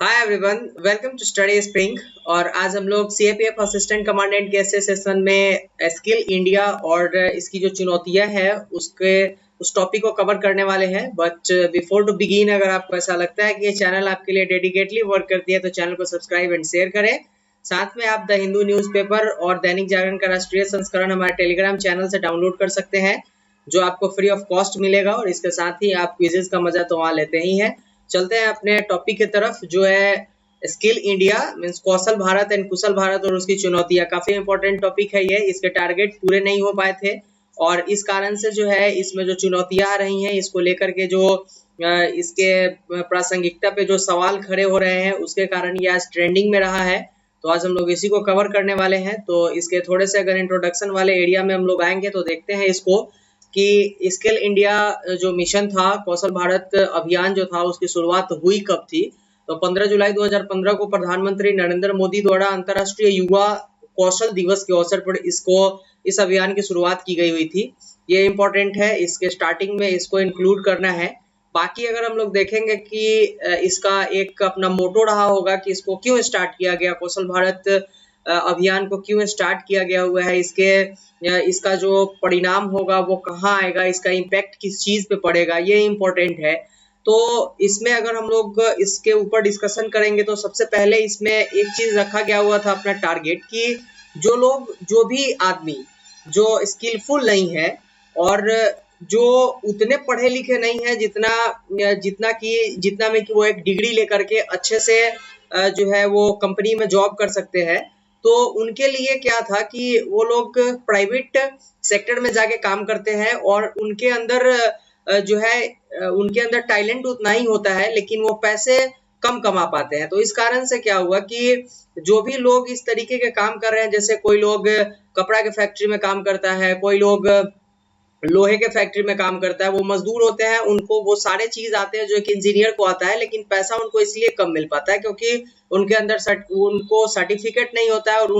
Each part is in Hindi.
Hi everyone, welcome to study spring. और आज हम लोग सीएपीएफ असिस्टेंट कमांडेंट के ऐसे सेशन में स्किल इंडिया और इसकी जो चुनौतियां हैं उस टॉपिक को कवर करने वाले हैं। बट बिफोर टू बिगिन, अगर आपको ऐसा लगता है कि ये चैनल आपके लिए डेडिकेटली वर्क करती है तो चैनल को सब्सक्राइब एंड शेयर करें। साथ में आप द हिंदू न्यूज़पेपर और दैनिक जागरण का राष्ट्रीय संस्करण हमारे टेलीग्राम चैनल से डाउनलोड कर सकते हैं, जो आपको फ्री ऑफ कॉस्ट मिलेगा। और इसके साथ ही आप क्विजेज का मजा तो वहाँ लेते ही हैं। चलते हैं अपने टॉपिक की तरफ, जो है skill India means Kaushal Bharat and Kushal Bharat और उसकी चुनौतियां। काफी इंपॉर्टेंट टॉपिक है ये। इसके टारगेट पूरे नहीं हो पाए थे और इस कारण से जो है इसमें जो चुनौतियां आ रही हैं इसको लेकर के जो इसके प्रासंगिकता पे जो सवाल खड़े हो रहे हैं उसके कारण ये आज ट्रेंडिंग में रहा है। तो आज हम लोग इसी को कवर करने वाले हैं। तो इसके थोड़े से अगर इंट्रोडक्शन वाले एरिया में हम लोग आएंगे तो देखते हैं इसको कि स्किल इंडिया जो मिशन था, कौशल भारत अभियान जो था, उसकी शुरुआत हुई कब थी। तो 15 जुलाई 2015 को प्रधानमंत्री नरेंद्र मोदी द्वारा अंतर्राष्ट्रीय युवा कौशल दिवस के अवसर पर इस अभियान की शुरुआत की गई हुई थी। ये इम्पोर्टेंट है, इसके स्टार्टिंग में इसको इंक्लूड करना है। बाकी अगर हम लोग देखेंगे कि इसका एक अपना मोटो रहा होगा कि इसको क्यों स्टार्ट किया गया, कौशल भारत अभियान को क्यों स्टार्ट किया गया हुआ है, इसका जो परिणाम होगा वो कहाँ आएगा, इसका इम्पैक्ट किस चीज पे पड़ेगा, ये इम्पोर्टेंट है। तो इसमें अगर हम लोग इसके ऊपर डिस्कशन करेंगे तो सबसे पहले इसमें एक चीज रखा गया हुआ था अपना टारगेट कि जो भी आदमी जो स्किलफुल नहीं है और जो उतने पढ़े लिखे नहीं है जितना में कि वो एक डिग्री लेकर के अच्छे से जो है वो कंपनी में जॉब कर सकते हैं, तो उनके लिए क्या था कि वो लोग प्राइवेट सेक्टर में जाके काम करते हैं और उनके अंदर जो है उनके अंदर टैलेंट उतना ही होता है लेकिन वो पैसे कम कमा पाते हैं। तो इस कारण से क्या हुआ कि जो भी लोग इस तरीके के काम कर रहे हैं, जैसे कोई लोग कपड़ा के फैक्ट्री में काम करता है, कोई लोग लोहे के फैक्ट्री में काम करता है, वो मजदूर होते हैं, उनको वो सारे चीज आते हैं जो एक इंजीनियर को आता है, लेकिन पैसा उनको इसलिए कम मिल पाता है क्योंकि उनके अंदर उनको सर्टिफिकेट नहीं होता है और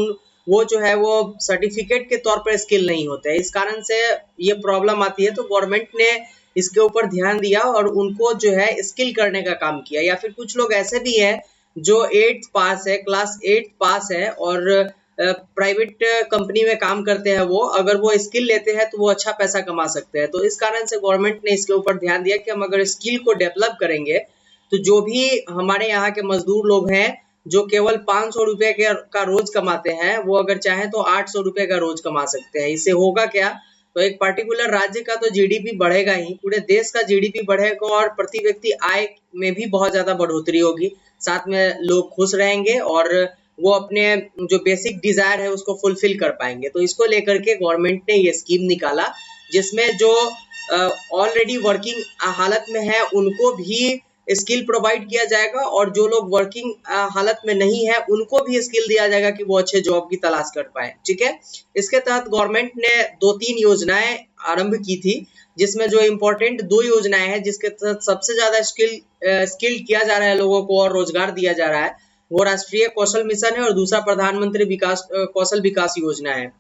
वो जो है वो सर्टिफिकेट के तौर पर स्किल नहीं होते हैं। इस कारण से ये प्रॉब्लम आती है। तो गवर्नमेंट ने इसके ऊपर ध्यान दिया और उनको जो है स्किल करने का काम किया। या फिर कुछ लोग ऐसे भी हैं जो 8th पास है, क्लास 8th पास है और प्राइवेट कंपनी में काम करते हैं, वो अगर वो स्किल लेते हैं तो वो अच्छा पैसा कमा सकते हैं। तो इस कारण से गवर्नमेंट ने इसके ऊपर ध्यान दिया कि हम अगर स्किल को डेवलप करेंगे तो जो भी हमारे यहाँ के मजदूर लोग हैं जो केवल 500 रुपए का रोज कमाते हैं, वो अगर चाहें तो 800 रुपए का रोज कमा सकते हैं। इससे होगा क्या, तो एक पर्टिकुलर राज्य का तो जीडीपी बढ़ेगा ही, पूरे देश का जीडीपी बढ़ेगा और प्रति व्यक्ति आय में भी बहुत ज्यादा बढ़ोतरी होगी। साथ में लोग खुश रहेंगे और वो अपने जो बेसिक डिजायर है उसको फुलफिल कर पाएंगे। तो इसको लेकर के गवर्नमेंट ने ये स्कीम निकाला जिसमें जो ऑलरेडी वर्किंग हालत में है उनको भी स्किल प्रोवाइड किया जाएगा और जो लोग वर्किंग हालत में नहीं है उनको भी स्किल दिया जाएगा कि वो अच्छे जॉब की तलाश कर पाए। ठीक है, इसके तहत गवर्नमेंट ने 2-3 योजनाएं आरंभ की थी, जिसमें जो इम्पोर्टेंट 2 योजनाएं हैं जिसके तहत सबसे ज्यादा स्किल किया जा रहा है लोगों को और रोजगार दिया जा रहा है, वो राष्ट्रीय कौशल मिशन है और दूसरा प्रधानमंत्री कौशल विकास योजना है।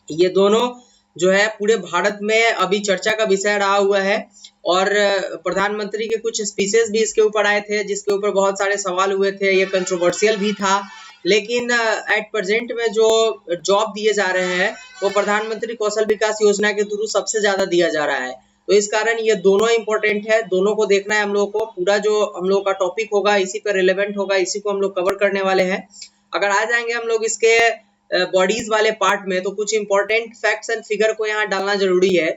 ये दोनों जो है पूरे भारत में अभी चर्चा का विषय रहा हुआ है और प्रधानमंत्री के कुछ स्पीचेस भी इसके ऊपर आए थे जिसके ऊपर बहुत सारे सवाल हुए थे। ये कंट्रोवर्शियल भी था, लेकिन एट प्रेजेंट में जो जॉब दिए जा रहे हैं वो प्रधानमंत्री कौशल विकास योजना के थ्रू सबसे ज्यादा दिया जा रहा है। तो इस कारण ये दोनों इंपॉर्टेंट है, दोनों को देखना है हम लोग को। पूरा जो हम लोग का टॉपिक होगा इसी पर रिलेवेंट होगा, इसी को हम लोग कवर करने वाले हैं। अगर आ जाएंगे हम लोग इसके बॉडीज वाले पार्ट में तो कुछ इंपॉर्टेंट फैक्ट्स एंड फिगर को यहाँ डालना जरूरी है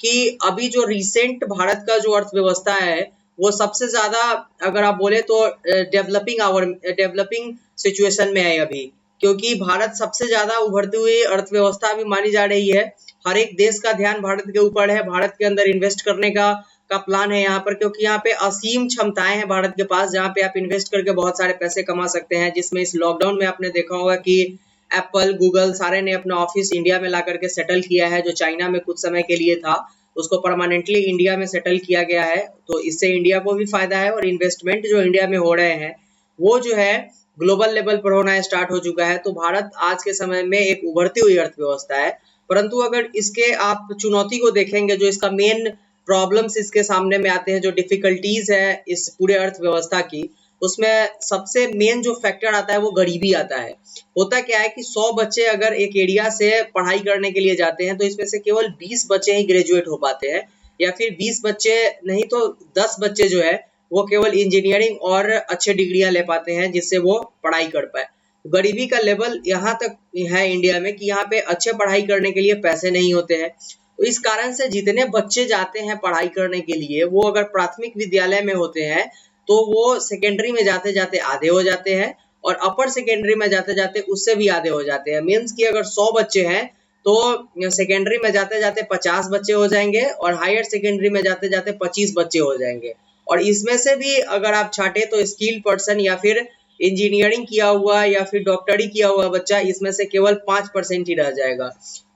कि अभी जो रिसेंट भारत का जो अर्थव्यवस्था है वो सबसे ज्यादा, अगर आप बोले तो डेवलपिंग सिचुएशन में है अभी, क्योंकि भारत सबसे ज्यादा उभरती हुई अर्थव्यवस्था अभी मानी जा रही है। हर एक देश का ध्यान भारत के ऊपर है, भारत के अंदर इन्वेस्ट करने का प्लान है यहाँ पर, क्योंकि यहाँ पे असीम क्षमताएं हैं भारत के पास, जहाँ पे आप इन्वेस्ट करके बहुत सारे पैसे कमा सकते हैं। जिसमें इस लॉकडाउन में आपने देखा होगा कि एप्पल, गूगल सारे ने अपना ऑफिस इंडिया में ला करके सेटल किया है। जो चाइना में कुछ समय के लिए था उसको परमानेंटली इंडिया में सेटल किया गया है। तो इससे इंडिया को भी फायदा है और इन्वेस्टमेंट जो इंडिया में हो रहे हैं वो जो है ग्लोबल लेवल पर होना स्टार्ट हो चुका है। तो भारत आज के समय में एक उभरती हुई अर्थव्यवस्था है। परंतु अगर इसके आप चुनौती को देखेंगे, जो इसका मेन प्रॉब्लम्स इसके सामने में आते हैं, जो डिफिकल्टीज है इस पूरे अर्थव्यवस्था की, उसमें सबसे मेन जो फैक्टर आता है वो गरीबी आता है। होता क्या है कि 100 बच्चे अगर एक एरिया से पढ़ाई करने के लिए जाते हैं तो इसमें से केवल 20 बच्चे ही ग्रेजुएट हो पाते हैं, या फिर 20 बच्चे नहीं तो 10 बच्चे जो है वो केवल इंजीनियरिंग और अच्छे डिग्रियां ले पाते हैं जिससे वो पढ़ाई कर पाए। गरीबी का लेवल यहाँ तक है इंडिया में कि यहाँ पे अच्छे पढ़ाई करने के लिए पैसे नहीं होते हैं। तो इस कारण से जितने बच्चे जाते हैं पढ़ाई करने के लिए, वो अगर प्राथमिक विद्यालय में होते हैं तो वो सेकेंडरी में जाते जाते आधे हो जाते हैं, और अपर सेकेंडरी में जाते जाते उससे भी आधे हो जाते हैं। मीन्स कि अगर 100 बच्चे हैं तो सेकेंडरी में जाते जाते 50 बच्चे हो जाएंगे और हायर सेकेंडरी में जाते जाते 25 बच्चे हो जाएंगे। और इसमें से भी अगर आप छाटे तो स्किल्ड पर्सन या फिर इंजीनियरिंग किया हुआ या फिर डॉक्टरी किया हुआ बच्चा, इसमें से केवल 5% ही रह जाएगा।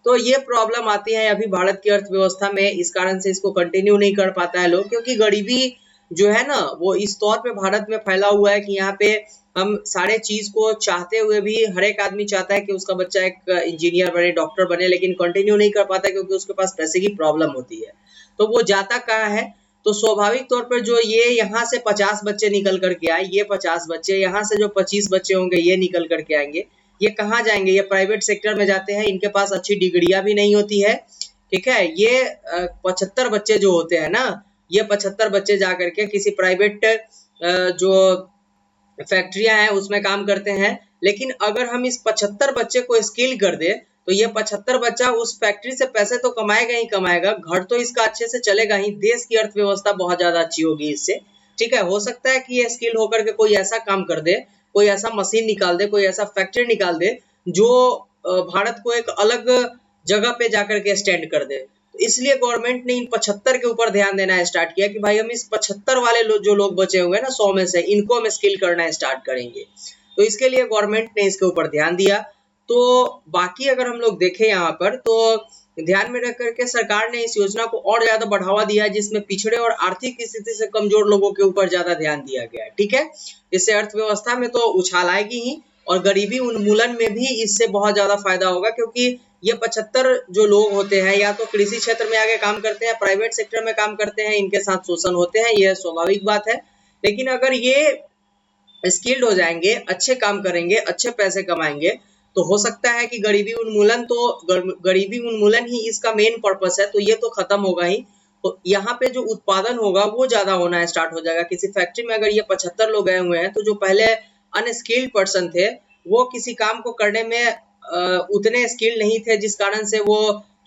तो ये प्रॉब्लम आती है अभी भारत की अर्थव्यवस्था में। इस कारण से इसको कंटिन्यू नहीं कर पाता है लोग, क्योंकि गरीबी जो है ना वो इस तौर पे भारत में फैला हुआ है कि यहाँ पे हम सारे चीज को चाहते हुए भी हर एक आदमी चाहता है कि उसका बच्चा एक इंजीनियर बने, डॉक्टर बने, लेकिन कंटिन्यू नहीं कर पाता क्योंकि उसके पास पैसे की प्रॉब्लम होती है। तो वो जाता कहाँ है? तो स्वाभाविक तौर पर जो ये यहाँ से 50 बच्चे निकल करके आए, ये 50 बच्चे, यहाँ से जो 25 बच्चे होंगे ये निकल करके आएंगे, ये कहाँ जाएंगे? ये प्राइवेट सेक्टर में जाते हैं। इनके पास अच्छी डिग्रियां भी नहीं होती है, ठीक है। ये 75 बच्चे जो होते हैं ना, ये 75 बच्चे जा करके किसी प्राइवेट जो फैक्ट्रियां हैं उसमें काम करते हैं। लेकिन अगर हम इस 75 बच्चे को स्किल कर दे तो ये 75 बच्चा उस फैक्ट्री से पैसे तो कमाएगा ही कमाएगा, घर तो इसका अच्छे से चलेगा ही, देश की अर्थव्यवस्था बहुत ज्यादा अच्छी होगी इससे, ठीक है। हो सकता है कि ये स्किल होकर के कोई ऐसा काम कर दे, कोई ऐसा मशीन निकाल दे, कोई ऐसा फैक्ट्री निकाल दे जो भारत को एक अलग जगह पे जाकर के स्टैंड कर दे। तो इसलिए गवर्नमेंट ने इन 75 के ऊपर ध्यान देना स्टार्ट किया कि भाई हम इस 75 वाले जो लोग बचे हुए ना 100 में से, इनको हम स्किल करना स्टार्ट करेंगे। तो इसके लिए गवर्नमेंट ने इसके ऊपर ध्यान दिया। तो बाकी अगर हम लोग देखें यहाँ पर तो ध्यान में रख करके सरकार ने इस योजना को और ज्यादा बढ़ावा दिया, जिसमें पिछड़े और आर्थिक स्थिति से कमजोर लोगों के ऊपर ज्यादा ध्यान दिया गया है, ठीक है। इससे अर्थव्यवस्था में तो उछाल आएगी ही, और गरीबी उन्मूलन में भी इससे बहुत ज्यादा फायदा होगा, क्योंकि ये 75 जो लोग होते हैं या तो कृषि क्षेत्र में आगे काम करते हैं, प्राइवेट सेक्टर में काम करते हैं, इनके साथ शोषण होते हैं, यह स्वाभाविक बात है। लेकिन अगर ये स्किल्ड हो जाएंगे, अच्छे काम करेंगे, अच्छे पैसे कमाएंगे, तो हो सकता है कि गरीबी उन्मूलन ही इसका मेन पर्पस है, तो ये तो खत्म होगा ही। तो यहाँ पे जो उत्पादन होगा वो ज्यादा होना स्टार्ट हो जाएगा। किसी फैक्ट्री में अगर ये 75 लोग गए हुए हैं तो जो पहले अनस्किल्ड पर्सन थे वो किसी काम को करने में उतने स्किल्ड नहीं थे, जिस कारण से वो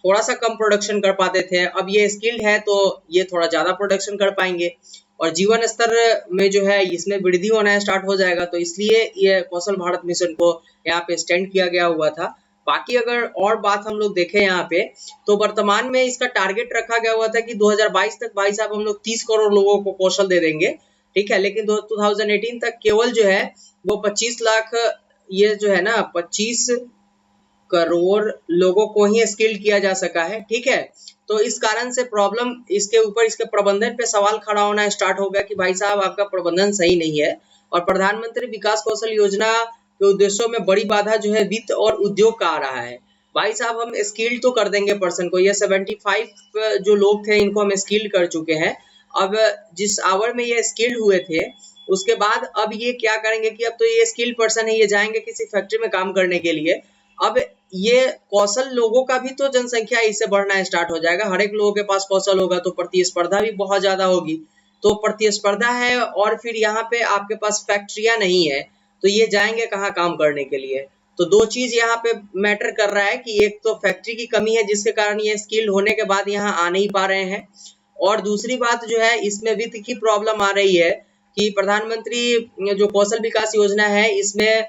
थोड़ा सा कम प्रोडक्शन कर पाते थे। अब ये स्किल्ड है तो ये थोड़ा ज्यादा प्रोडक्शन कर पाएंगे, और जीवन स्तर में जो है इसमें वृद्धि होना स्टार्ट हो जाएगा। तो इसलिए ये कौशल भारत मिशन को यहाँ पे स्टैंड किया गया हुआ था। बाकी अगर और बात हम लोग देखें यहाँ पे, तो वर्तमान में इसका टारगेट रखा गया हुआ था कि 2022 तक भाई साहब हम लोग 30 करोड़ लोगों को कौशल दे देंगे, ठीक है। लेकिन 2018 तक केवल जो है वो 25 लाख, ये जो है ना 25 करोड़ लोगों को ही स्किल्ड किया जा सका है, ठीक है। तो इस कारण से प्रॉब्लम इसके ऊपर, इसके प्रबंधन पे सवाल खड़ा होना स्टार्ट हो गया कि भाई साहब आपका प्रबंधन सही नहीं है। और प्रधानमंत्री विकास कौशल योजना के उद्देश्यों में बड़ी बाधा जो है वित्त और उद्योग का आ रहा है। भाई साहब हम स्किल्ड तो कर देंगे पर्सन को, ये 75 जो लोग थे इनको हम स्किल्ड कर चुके हैं। अब जिस आवर में ये स्किल्ड हुए थे उसके बाद अब ये क्या करेंगे कि अब तो ये स्किल्ड पर्सन है, ये जाएंगे किसी फैक्ट्री में काम करने के लिए। अब ये कौशल लोगों का भी तो जनसंख्या इससे बढ़ना स्टार्ट हो जाएगा, हर एक लोगों के पास कौशल होगा तो प्रतिस्पर्धा भी बहुत ज्यादा होगी। तो प्रतिस्पर्धा है और फिर यहाँ पे आपके पास फैक्ट्रियां नहीं है, तो ये जाएंगे कहाँ काम करने के लिए? तो दो चीज यहाँ पे मैटर कर रहा है कि एक तो फैक्ट्री की कमी है जिसके कारण ये स्किल्ड होने के बाद यहाँ आ नहीं पा रहे हैं, और दूसरी बात जो है इसमें वित्त की प्रॉब्लम आ रही है कि प्रधानमंत्री जो कौशल विकास योजना है इसमें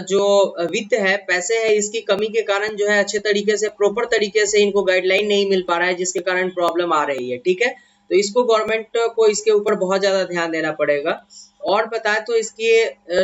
जो वित्त है, पैसे है, इसकी कमी के कारण जो है अच्छे तरीके से, प्रॉपर तरीके से इनको गाइडलाइन नहीं मिल पा रहा है, जिसके कारण प्रॉब्लम आ रही है, ठीक है। तो इसको गवर्नमेंट को इसके ऊपर बहुत ज्यादा ध्यान देना पड़ेगा। और बताए तो इसकी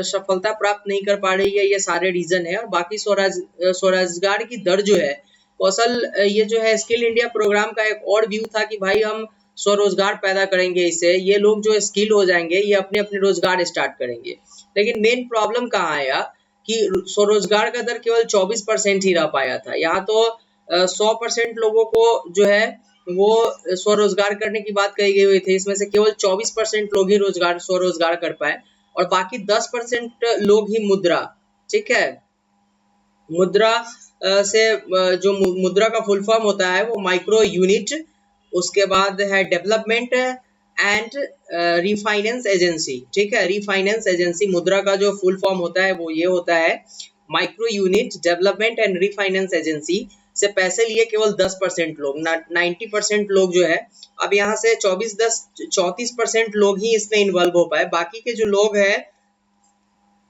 सफलता प्राप्त नहीं कर पा रही है, ये सारे रीजन है। और बाकी स्वरोजगार की दर जो है, कौशल ये जो है स्किल इंडिया प्रोग्राम का एक और व्यू था कि भाई हम स्वरोजगार पैदा करेंगे, इससे ये लोग जो स्किल हो जाएंगे ये अपने अपने रोजगार स्टार्ट करेंगे। लेकिन मेन प्रॉब्लम कहाँ आया कि स्वरोजगार का दर केवल 24% ही रह पाया था। यहाँ तो 100% लोगों को जो है वो स्वरोजगार करने की बात कही गई हुई थी, इसमें से केवल 24% लोग ही स्वरोजगार कर पाए। और बाकी 10% लोग ही मुद्रा, ठीक है। मुद्रा से जो मुद्रा का फुल फॉर्म होता है वो माइक्रो यूनिट, उसके बाद है डेवलपमेंट एंड रिफाइनेंस एजेंसी, ठीक है। रिफाइनेंस एजेंसी, मुद्रा का जो फुल फॉर्म होता है वो ये होता है micro unit development and refinance agency से पैसे लिए केवल 10% लोग, 90% लोग जो है। अब यहाँ से 34% लोग ही इसमें इन्वॉल्व हो पाए, बाकी के जो लोग हैं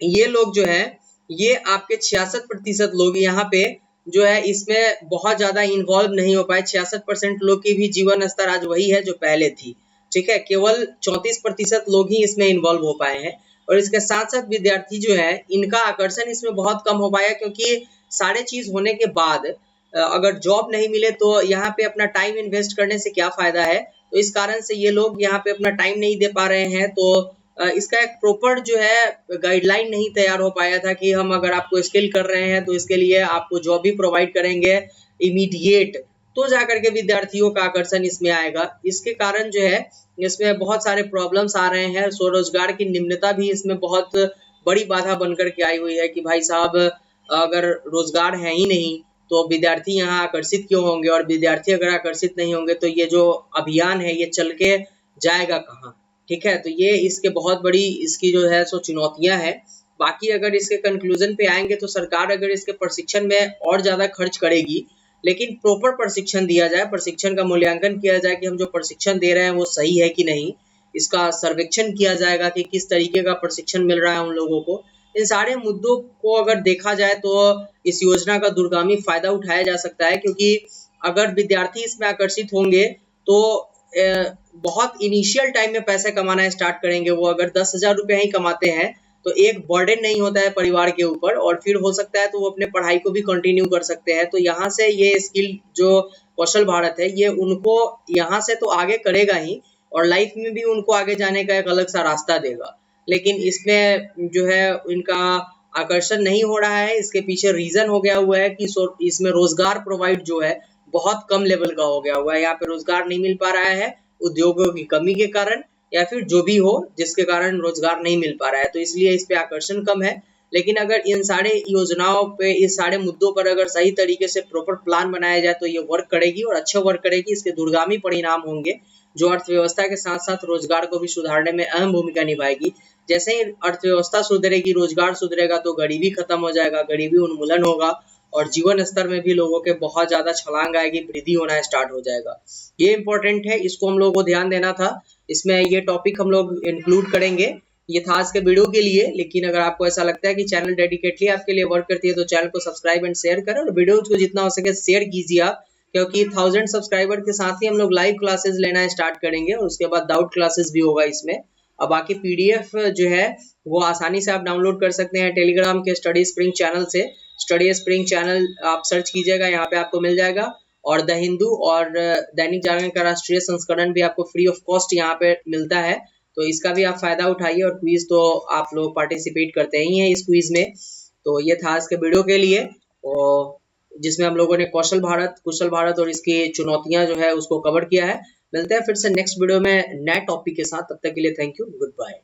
ये लोग जो है ये आपके 66% लोग यहाँ पे जो है इसमें बहुत ज्यादा इन्वॉल्व नहीं हो पाए। 66% लोग की भी जीवन स्तर आज वही है जो पहले थी, ठीक है। केवल 34% लोग ही इसमें इन्वॉल्व हो पाए हैं। और इसके साथ साथ विद्यार्थी जो है इनका आकर्षण इसमें बहुत कम हो पाया, क्योंकि सारे चीज होने के बाद अगर जॉब नहीं मिले तो यहाँ पे अपना टाइम इन्वेस्ट करने से क्या फायदा है। तो इस कारण से ये लोग यहाँ पे अपना टाइम नहीं दे पा रहे हैं। तो इसका एक प्रॉपर जो है गाइडलाइन नहीं तैयार हो पाया था कि हम अगर आपको स्किल कर रहे हैं तो इसके लिए आपको जॉब भी प्रोवाइड करेंगे इमीडिएट, तो जाकर के विद्यार्थियों का आकर्षण इसमें आएगा। इसके कारण जो है इसमें बहुत सारे प्रॉब्लम्स आ रहे हैं। स्वरोजगार की निम्नता भी इसमें बहुत बड़ी बाधा बनकर के आई हुई है कि भाई साहब अगर रोजगार है ही नहीं तो विद्यार्थी यहाँ आकर्षित क्यों होंगे, और विद्यार्थी अगर आकर्षित नहीं होंगे तो ये जो अभियान है ये चल के जाएगा कहाँ, ठीक है। तो ये इसके बहुत बड़ी इसकी जो है सो चुनौतियां हैं। बाकी अगर इसके कंक्लूजन पे आएंगे तो सरकार अगर इसके प्रशिक्षण में और ज्यादा खर्च करेगी, लेकिन प्रॉपर प्रशिक्षण दिया जाए, प्रशिक्षण का मूल्यांकन किया जाए कि हम जो प्रशिक्षण दे रहे हैं वो सही है कि नहीं, इसका सर्वेक्षण किया जाएगा कि किस तरीके का प्रशिक्षण मिल रहा है उन लोगों को। इन सारे मुद्दों को अगर देखा जाए तो इस योजना का दूरगामी फायदा उठाया जा सकता है, क्योंकि अगर विद्यार्थी इसमें आकर्षित होंगे तो बहुत इनिशियल टाइम में पैसे कमाना स्टार्ट करेंगे। वो अगर 10,000 रुपये ही कमाते हैं तो एक बर्डन नहीं होता है परिवार के ऊपर, और फिर हो सकता है तो वो अपने पढ़ाई को भी कंटिन्यू कर सकते हैं। तो यहाँ से ये स्किल जो कौशल भारत है ये उनको यहाँ से तो आगे करेगा ही, और लाइफ में भी उनको आगे जाने का एक अलग सा रास्ता देगा। लेकिन इसमें जो है इनका आकर्षण नहीं हो रहा है। इसके पीछे रीजन हो गया हुआ है कि इसमें रोजगार प्रोवाइड जो है बहुत कम लेवल का हो गया हुआ है। यहाँ पे रोजगार नहीं मिल पा रहा है उद्योगों की कमी के कारण, या फिर जो भी हो जिसके कारण रोजगार नहीं मिल पा रहा है, तो इसलिए इस पे आकर्षण कम है। लेकिन अगर इन सारे योजनाओं पे, इस सारे मुद्दों पर अगर सही तरीके से प्रॉपर प्लान बनाया जाए तो ये वर्क करेगी और अच्छा वर्क करेगी। इसके दूरगामी परिणाम होंगे जो अर्थव्यवस्था के साथ साथ रोजगार को भी सुधारने में अहम भूमिका निभाएगी। जैसे ही अर्थव्यवस्था सुधरेगी, रोजगार सुधरेगा तो गरीबी खत्म हो जाएगा, गरीबी उन्मूलन होगा और जीवन स्तर में भी लोगों के बहुत ज्यादा छलांग आएगी, वृद्धि होना स्टार्ट हो जाएगा। ये इंपॉर्टेंट है, इसको हम लोगों को ध्यान देना था। इसमें ये टॉपिक हम लोग इंक्लूड करेंगे। ये था आज के वीडियो के लिए। लेकिन अगर आपको ऐसा लगता है कि चैनल डेडिकेटली आपके लिए वर्क करती है तो चैनल को सब्सक्राइब एंड शेयर करें, और वीडियो को जितना हो सके शेयर कीजिए आप, क्योंकि 1000 सब्सक्राइबर के साथ ही हम लोग लाइव क्लासेस लेना स्टार्ट करेंगे और उसके बाद डाउट क्लासेस भी होगा इसमें। और बाकी पीडीएफ जो है वो आसानी से आप डाउनलोड कर सकते हैं टेलीग्राम के स्टडी स्प्रिंग चैनल से। स्टडी स्प्रिंग चैनल आप सर्च कीजिएगा, यहाँ पे आपको मिल जाएगा। और द हिंदू और दैनिक जागरण का राष्ट्रीय संस्करण भी आपको फ्री ऑफ कॉस्ट यहाँ पे मिलता है, तो इसका भी आप फायदा उठाइए। और क्विज तो आप लोग पार्टिसिपेट करते ही हैं इस क्विज में। तो ये था आज के वीडियो के लिए, और जिसमें हम लोगों ने कौशल भारत, कुशल भारत और इसकी चुनौतियां जो है उसको कवर किया है। मिलते हैं फिर से नेक्स्ट वीडियो में नए टॉपिक के साथ, तब तक के लिए थैंक यू, गुड बाय।